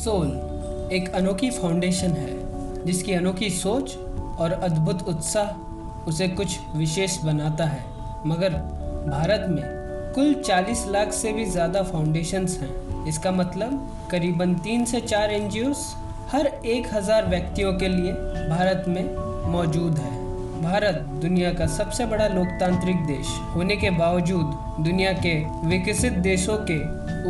Soul एक अनोखी foundation है जिसकी अनोखी सोच और अद्भुत उत्साह उसे कुछ विशेष बनाता है। मगर भारत में कुल 40 लाख से भी ज़्यादा फाउंडेशंस हैं। इसका मतलब करीबन 3 से 4 NGOs हर 1000 व्यक्तियों के लिए भारत में मौजूद है। भारत दुनिया का सबसे बड़ा लोकतांत्रिक देश होने के बावजूद दुनिया के विकसित देशों के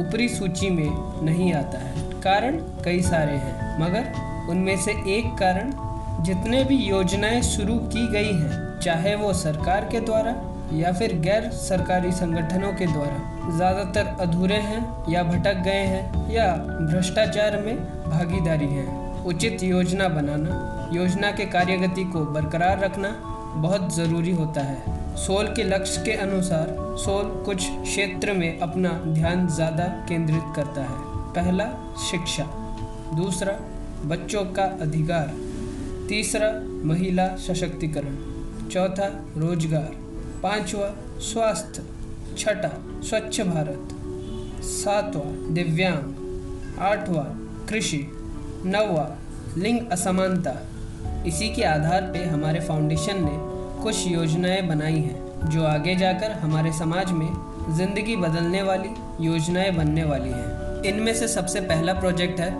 ऊपरी सूची में नहीं आता है। कारण कई सारे हैं, मगर उनमें से एक कारण जितने भी योजनाएं शुरू की गई हैं, चाहे वो सरकार के द्वारा या फिर गैर सरकारी संगठनों के द्वारा, ज़्यादातर अधूरे हैं या भटक गए हैं या भ्रष्टाचार में भागीदारी है। उचित योजना बनाना, योजना के कार्यगति को बरकरार रखना बहुत ज़रूरी होता है। सोल के लक्ष्य के अनुसार सोल कुछ क्षेत्र में अपना ध्यान ज़्यादा केंद्रित करता है। पहला, शिक्षा। दूसरा, बच्चों का अधिकार। तीसरा, महिला सशक्तिकरण। चौथा, रोजगार। पांचवा, स्वास्थ्य। छठा, स्वच्छ भारत। सातवां, दिव्यांग। आठवां, कृषि। नौवां, लिंग असमानता। इसी के आधार पे हमारे फाउंडेशन ने कुछ योजनाएं बनाई हैं जो आगे जाकर हमारे समाज में ज़िंदगी बदलने वाली योजनाएं बनने वाली हैं। इनमें से सबसे पहला प्रोजेक्ट है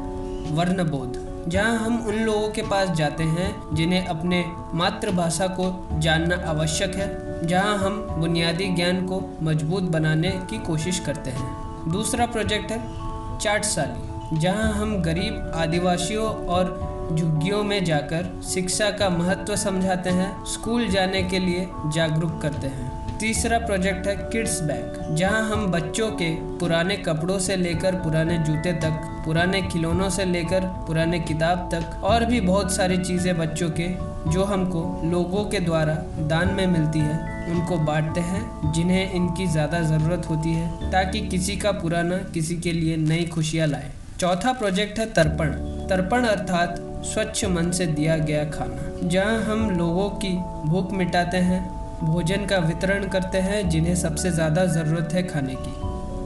वर्णबोध, जहां हम उन लोगों के पास जाते हैं जिन्हें अपने मातृभाषा को जानना आवश्यक है, जहां हम बुनियादी ज्ञान को मजबूत बनाने की कोशिश करते हैं। दूसरा प्रोजेक्ट है चाटशाली, जहां हम गरीब आदिवासियों और झुग्गियों में जाकर शिक्षा का महत्व समझाते हैं, स्कूल जाने के लिए जागरूक करते हैं। तीसरा प्रोजेक्ट है किड्स बैग, जहां हम बच्चों के पुराने कपड़ों से लेकर पुराने जूते तक, पुराने खिलौनों से लेकर पुराने किताब तक और भी बहुत सारी चीज़ें बच्चों के जो हमको लोगों के द्वारा दान में मिलती है, उनको बांटते हैं जिन्हें इनकी ज़्यादा ज़रूरत होती है, ताकि किसी का पुराना किसी के लिए नई खुशियाँ लाए। चौथा प्रोजेक्ट है तर्पण। तर्पण अर्थात स्वच्छ मन से दिया गया खाना, जहां हम लोगों की भूख मिटाते हैं, भोजन का वितरण करते हैं जिन्हें सबसे ज़्यादा ज़रूरत है खाने की।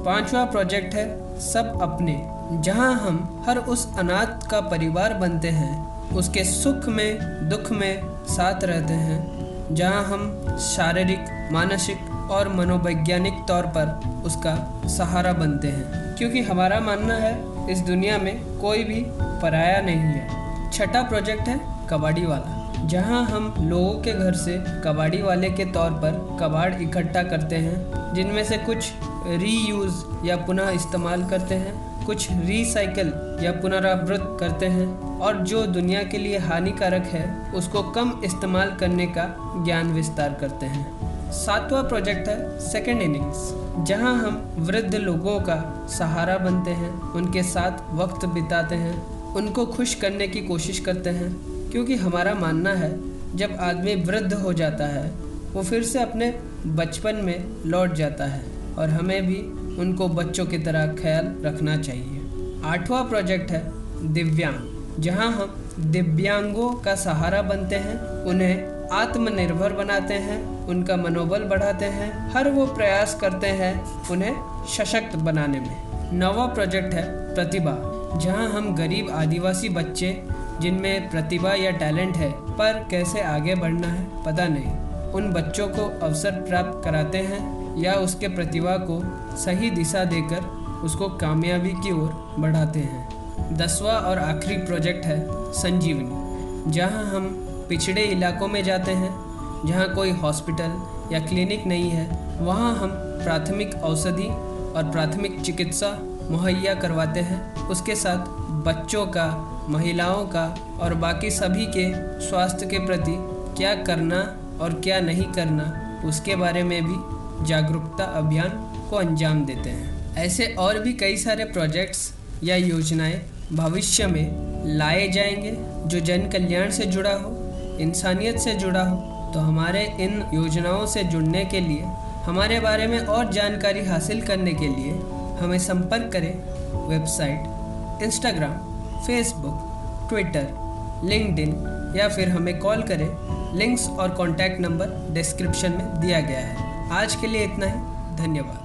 पांचवा प्रोजेक्ट है सब अपने, जहां हम हर उस अनाथ का परिवार बनते हैं, उसके सुख में दुख में साथ रहते हैं, जहां हम शारीरिक, मानसिक और मनोवैज्ञानिक तौर पर उसका सहारा बनते हैं, क्योंकि हमारा मानना है इस दुनिया में कोई भी पराया नहीं है। छठा प्रोजेक्ट है कबाड़ी वाला, जहां हम लोगों के घर से कबाड़ी वाले के तौर पर कबाड़ इकट्ठा करते हैं, जिनमें से कुछ रीयूज़ या पुनः इस्तेमाल करते हैं, कुछ रीसाइकिल या पुनरावृत्त करते हैं, और जो दुनिया के लिए हानिकारक है उसको कम इस्तेमाल करने का ज्ञान विस्तार करते हैं। सातवां प्रोजेक्ट है सेकेंड इनिंग्स, जहां हम वृद्ध लोगों का सहारा बनते हैं, उनके साथ वक्त बिताते हैं, उनको खुश करने की कोशिश करते हैं, क्योंकि हमारा मानना है जब आदमी वृद्ध हो जाता है वो फिर से अपने बचपन में लौट जाता है, और हमें भी उनको बच्चों की तरह ख्याल रखना चाहिए। आठवां प्रोजेक्ट है दिव्यांग, जहां हम दिव्यांगों का सहारा बनते हैं, उन्हें आत्मनिर्भर बनाते हैं, उनका मनोबल बढ़ाते हैं, हर वो प्रयास करते हैं उन्हें सशक्त बनाने में। नौवां प्रोजेक्ट है प्रतिभा, जहां हम गरीब आदिवासी बच्चे जिनमें प्रतिभा या टैलेंट है पर कैसे आगे बढ़ना है पता नहीं, उन बच्चों को अवसर प्राप्त कराते हैं या उसके प्रतिभा को सही दिशा देकर उसको कामयाबी की ओर बढ़ाते हैं। 10वां और आखिरी प्रोजेक्ट है संजीवनी, जहां हम पिछड़े इलाकों में जाते हैं, जहां कोई हॉस्पिटल या क्लिनिक नहीं है, वहां हम प्राथमिक औषधि और प्राथमिक चिकित्सा मुहैया करवाते हैं। उसके साथ बच्चों का, महिलाओं का और बाकी सभी के स्वास्थ्य के प्रति क्या करना और क्या नहीं करना, उसके बारे में भी जागरूकता अभियान को अंजाम देते हैं। ऐसे और भी कई सारे प्रोजेक्ट्स या योजनाएं भविष्य में लाए जाएंगे जो जन कल्याण से जुड़ा हो, इंसानियत से जुड़ा हो। तो हमारे इन योजनाओं से जुड़ने के लिए, हमारे बारे में और जानकारी हासिल करने के लिए हमें संपर्क करें। Website, Instagram, Facebook, Twitter, LinkedIn या फिर हमें कॉल करें। लिंक्स और कॉन्टैक्ट नंबर डिस्क्रिप्शन में दिया गया है। आज के लिए इतना ही। धन्यवाद।